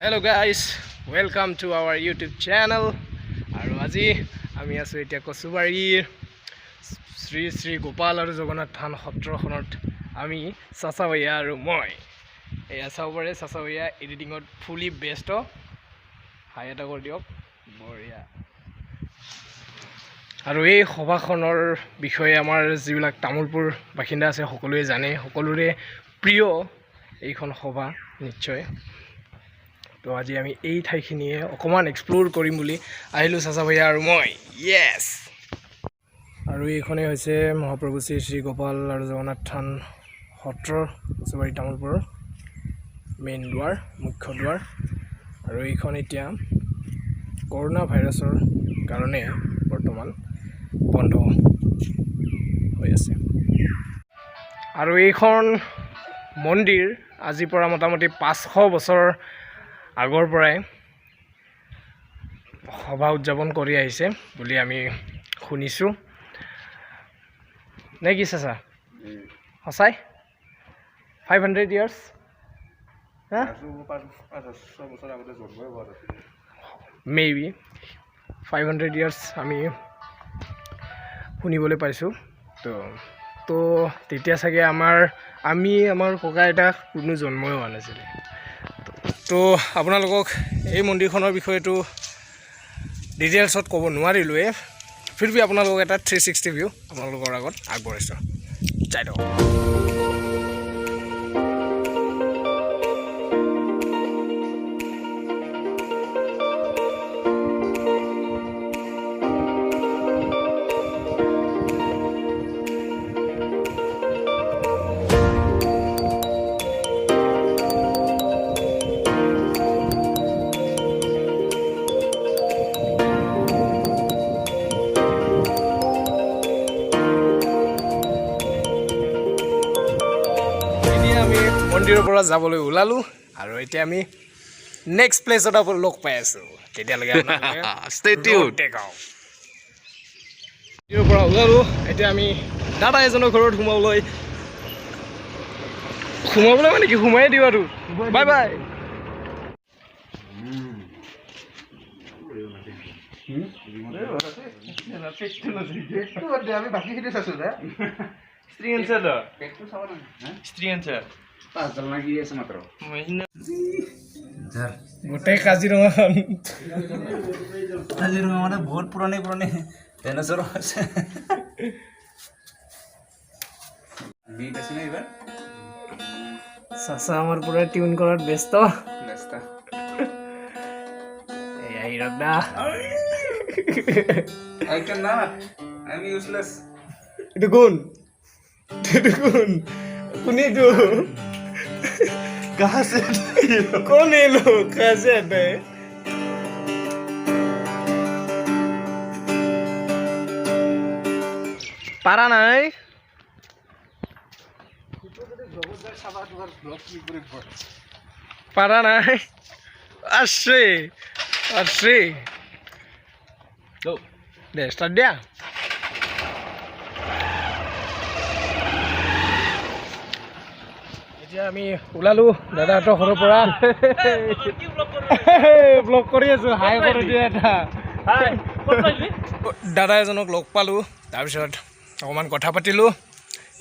Hello guys, welcome to our YouTube channel. আৰু আজি আমি আছো এতিয়া কচুবাৰীৰ শ্ৰী শ্ৰী গোপাল আৰু জগন্নাথ থান সত্ৰখনত আমি চাচা ভৈয়া আৰু মই এয়া চাব পাৰে চাচা ভৈয়া এডিটিঙত ফুলি ব্যস্ত হাই এটা কৰি দিয়ক বঢ়িয়া আৰু এই সভাখনৰ বিষয়ে আমাৰ যিবিলাক তামোলপুৰ বাসিন্দা আছে সকলোৱে জানে সকলোৰে প্ৰিয় এইখন সভা নিশ্চয় তো আজি আমি এই ঠাইখিনিয়ে অকমান এক্সপ্লোৰ কৰিম বুলি আহিলোঁ চাচা ভৈয়া আৰু মই য়েছ আৰু এইখনেই হৈছে মহাপ্ৰভু শ্ৰী শ্ৰী গোপাল আৰু জগন্নাথ থান সত্ৰৰ কচুবাৰী তামোলপুৰৰ মেইন দুৱাৰ মুখ্য দুৱাৰ আৰু এইখন এতিয়া কৰোনা ভাইৰাছৰ কাৰণে বৰ্তমান বন্ধ হৈ আছে আৰু এইখন মন্দিৰ আজিৰ পৰা মোটামুটি 500 বছৰ আগৰ পৰাই সভা উদযাপন কৰি আহিছে বুলি আমি শুনিছোঁ নে কি চাচা সঁচাই 500 ইয়াৰ্ছ মেবি 500 ইয়াৰ্ছ আমি শুনিবলৈ পাইছোঁ তো তেতিয়া চাগে আমাৰ ককা আইতা কোনো জন্মই হোৱা নাছিলে তো আপোনালোকক এই মন্দিৰখনৰ বিষয়েটো ডিটেইলছত ক'ব নোৱাৰিলোৱে ফিৰবি আপোনালোকক এটা 360 ভিউ আপোনালোকৰ আগত আগবঢ়াইছোঁ চাই দিয়ক মন্দিৰৰ পৰা যাবলৈ ওলালোঁ আৰু এতিয়া আমি নেক্সট প্লেছত লগ পাই আছোঁ তেতিয়ালৈকে মন্দিৰৰ পৰা ওলালোঁ এতিয়া আমি দাদা এজনৰ ঘৰত সোমাবলৈ মানে কি সোমাই দিওঁ আৰু বাই বাই গোটেই কাজিৰঙাখন মানে বহুত পুৰণি ডাইনোসৰ আছে চাচা আমাৰ পুৰা টিউন কৰাত ব্যস্ত এয়া হিৰক দা I cannot. I'm useless. Itu kun. Kun itu. Kहाँ से? कौन है लोग? कहाँ से आते हैं? पारा नहीं? पारा नहीं? Asri. Deh, start dia. এতিয়া আমি ওলালোঁ দাদাহঁতৰ ঘৰৰ পৰা ব্লগ কৰি আছোঁ হাই কৰি দিয়া এটা দাদা এজনক লগ পালোঁ তাৰপিছত অকণমান কথা পাতিলোঁ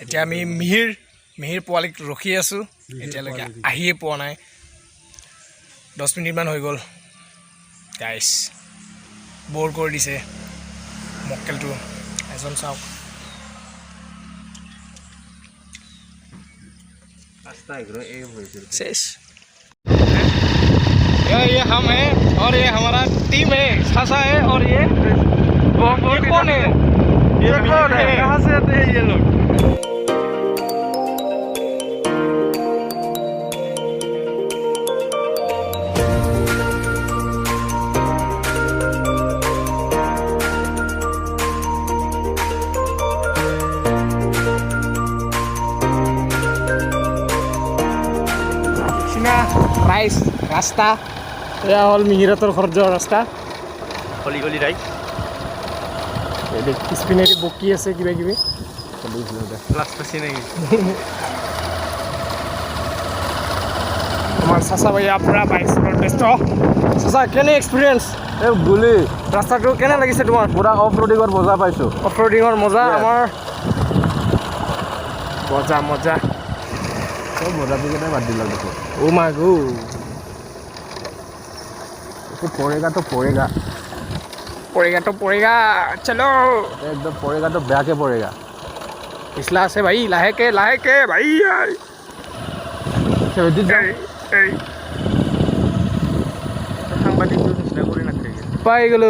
এতিয়া আমি মিহিৰ পোৱালিক ৰখি আছোঁ এতিয়ালৈকে আহিয়ে পোৱা নাই 10 মিনিটমান হৈ গ'ল গাইছ ব'ৰ কৰি দিছে মক্কেলটো এজন চাওক शेष ये हम हैं और ये हमारा टीम है सासा है और ये कौन है कहाँ से आते हैं ये लोग राइस रास्ता या हल मिहिरतर घर जो रास्ता गली राइस पिछपिनेरि बकी আছে কিবা কিবি লাস্ট পাছি নাকি আমার চাচা ভাইয়া পুৰা বাইক চলোৱাৰ ব্যস্ত চাচা কেনে এক্সপিৰিয়েঞ্চ এই গুলি ৰাস্তাটো কেনে লাগিছে তোমাৰ পুৰা অফ ৰোডিঙৰ মজা পাইছোঁ অফ ৰোডিঙৰ মজা আমাৰ মজা মজা চব মজাটো কেনে বাদ দিলা দেখো ও মা গো পৰেগাটো পৰেগা পৰেগা তো পৰেগা চলো একদম পৰেগাটো বেয়াকে পৰেগা পিছলা আছে ভাই লাহেকে ভাই সাংবাদিকটো নিচিনা কৰি নাথাকে পাই গ'লো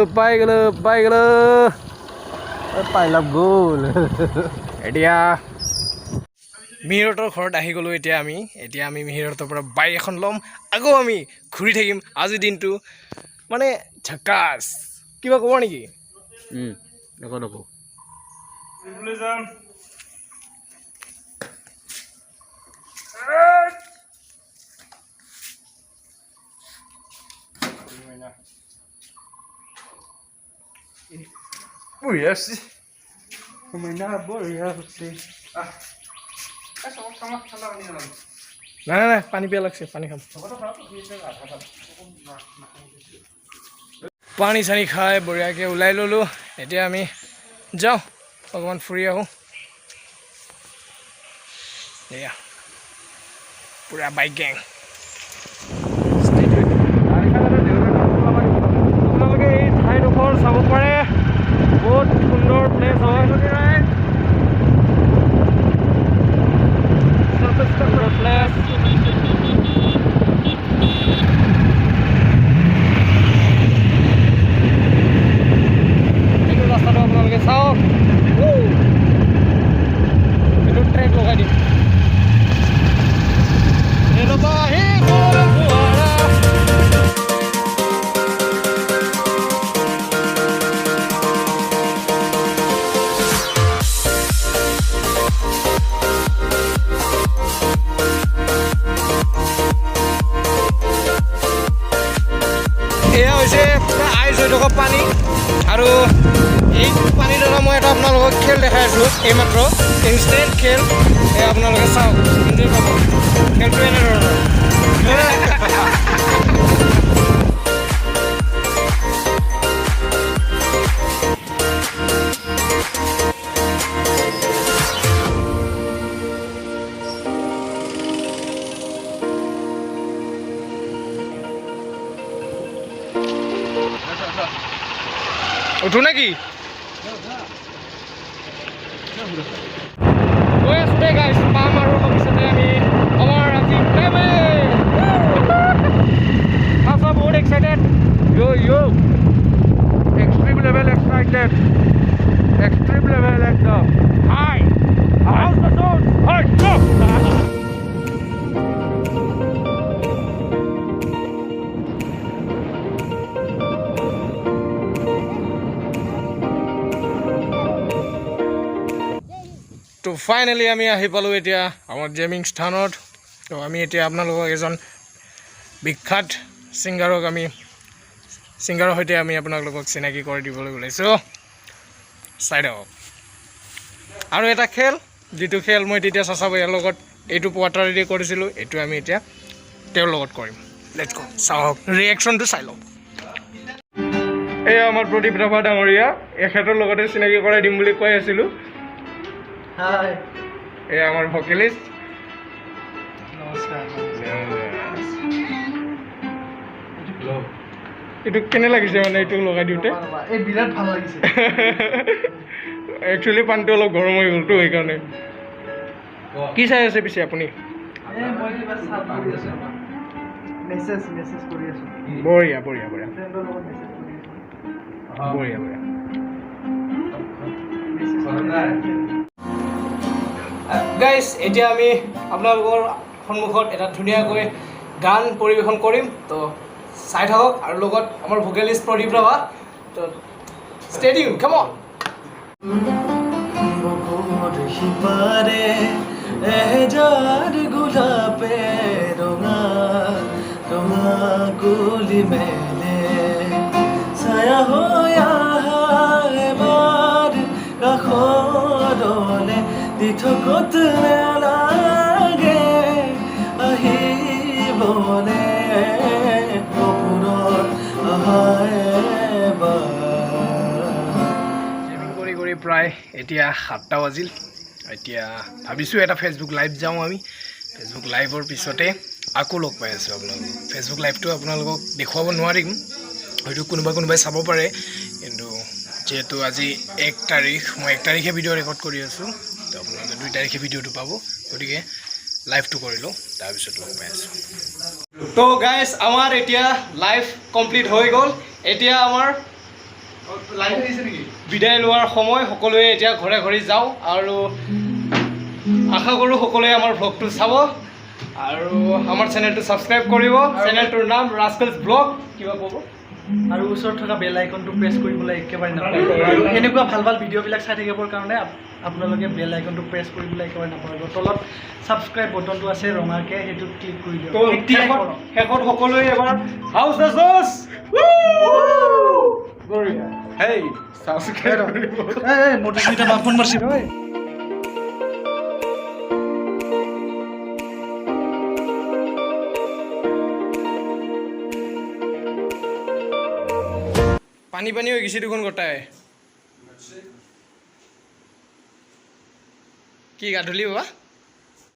পাইলাম গ'ল এতিয়া মিহিৰহঁতৰ ঘৰত আহি গ'লোঁ এতিয়া আমি মিহিৰহঁতৰ পৰা বাইক এখন ল'ম আকৌ আমি ঘূৰি থাকিম আজিৰ দিনটো মানে ঝাকাছ কিবা ক'ব নেকি একো নকওঁ যাম নাই পানী পিয়া লাগছে পানী খাম পানী চানী খাই বঢ়িয়াকৈ ওলাই ল'লোঁ এতিয়া আমি যাওঁ অকণমান ফুৰি আহোঁ এয়া পুৰা বাইক গেং আপোনালোকে এই ঠাইডোখৰ চাব পাৰে বহুত সুন্দৰ প্লেচ হয় প্লেচ এইটো ৰাস্তাটো আপোনালোকে চাওক এইটো ট্ৰেক লগাই দিম এয়া হৈছে পুৰা আইচ হৈ থকা পানী আৰু এই পানীৰ দ্বাৰা মই এটা আপোনালোকক খেল দেখাই আছোঁ এইমাত্ৰ ইনষ্টেণ্ট খেল এয়া আপোনালোকে চাওক এনজয় পাব খেলটো এনেধৰণৰ উঠো নেকি গৈ আছোঁ দেই গাইছ পাম আৰু ভৱিষ্যতে আমি আমাৰ আজি আছা বহুত excited extreme level excited extreme level একদম high house the sound high stop তো ফাইনেলি আমি আহি পালোঁ এতিয়া আমাৰ জেমিং স্থানত তো আমি এতিয়া আপোনালোকক এজন বিখ্যাত ছিংগাৰৰ সৈতে আমি আপোনালোকক চিনাকি কৰি দিবলৈ ওলাইছোঁ চাই দিয়ক আৰু এটা খেল যিটো খেল মই তেতিয়া চাচা ভাইয়াৰ লগত এইটো কোৱাৰ্টাৰেদি কৰিছিলোঁ এইটো আমি এতিয়া তেওঁৰ লগত কৰিম লেটছ গো চাওক ৰিয়েকশ্যনটো চাই লওক এয়া আমাৰ প্ৰদীপ ৰাভা ডাঙৰীয়া এখেতৰ লগতে চিনাকি কৰাই দিম বুলি কৈ আছিলোঁ হাই এয়া আমাৰ ভকেলিষ্ট নমস্কাৰ এইটো কেনে লাগিছে মানে এইটো লগাই দিওঁতে এই বিৰাট ভাল লাগিছে একচুৱেলি পানীটো অলপ গৰম হৈ গ'লতো সেইকাৰণে কি চাই আছে পিছে আপুনি মই কিবা চাব কৰি আছো মেছেজ কৰি আছো বঢ়িয়া ফ্ৰেণ্ডৰ লগত মেছেজ কৰি আছো বঢ়িয়া গাইজ এতিয়া আমি আপোনালোকৰ সন্মুখত এটা ধুনীয়াকৈ গান পৰিৱেশন কৰিম তো চাই থাকক আৰু লগত আমাৰ ভোকেলিষ্ট প্ৰদীপ ৰাভা তো ষ্টেডিয়াম কাম অন সিপাৰে এজাৰ গোলাপে ৰঙা ৰঙা গুলি মেলে ছায়া হইয়া এবাৰ কাষৰলে দি থকত নালাগে আহিবলে প্ৰায় এতিয়া 7টা বাজিল এতিয়া ভাবিছোঁ এটা ফেচবুক লাইভ যাওঁ আমি ফেচবুক লাইভৰ পিছতে আকৌ লগ পাই আছোঁ আপোনালোকক ফেচবুক লাইভটো আপোনালোকক দেখুৱাব নোৱাৰিম হয়তো কোনোবাই চাব পাৰে কিন্তু যেহেতু আজি 1 তাৰিখ মই 1 তাৰিখে ভিডিঅ' ৰেকৰ্ড কৰি আছোঁ তো আপোনালোকে 2 তাৰিখে ভিডিঅ'টো পাব গতিকে লাইভটো কৰি লওঁ তাৰপিছত লগ পাই আছোঁ তো গাইজ আমাৰ এতিয়া লাইভ কমপ্লিট হৈ গ'ল এতিয়া আমাৰ লাইভ আহিছে নেকি বিদায় লোৱাৰ সময় সকলোৱে এতিয়া ঘৰে ঘৰে যাওঁ আৰু আশা কৰোঁ সকলোৱে আমাৰ ভ্লগটো চাব আৰু আমাৰ চেনেলটো ছাবস্ক্ৰাইব কৰিব চেনেলটোৰ নাম ৰাস্কেলছ ব্লগ কিবা ক'ব আৰু ওচৰত থকা বেল আইকনটো প্ৰেছ কৰিবলৈ একেবাৰে নাপাহৰিব আৰু এনেকুৱা ভাল ভাল ভিডিঅ'বিলাক চাই থাকিবৰ কাৰণে আপোনালোকে বেল আইকনটো প্ৰেছ কৰিবলৈ একেবাৰে নাপাহৰিব তলত ছাবস্ক্ৰাইব বটনটো আছে ৰঙাকৈ সেইটো ক্লিক কৰি দিয়ক শেষত সকলোৱে এবাৰ হাউচ জাজছ হেই ছাবস্ক্ৰাইব মধুস্মিতা বা ফোন মাৰিছিল ঐ পানী হৈ গৈছে দেখোন গোটাই কি গা ধুলি বাবা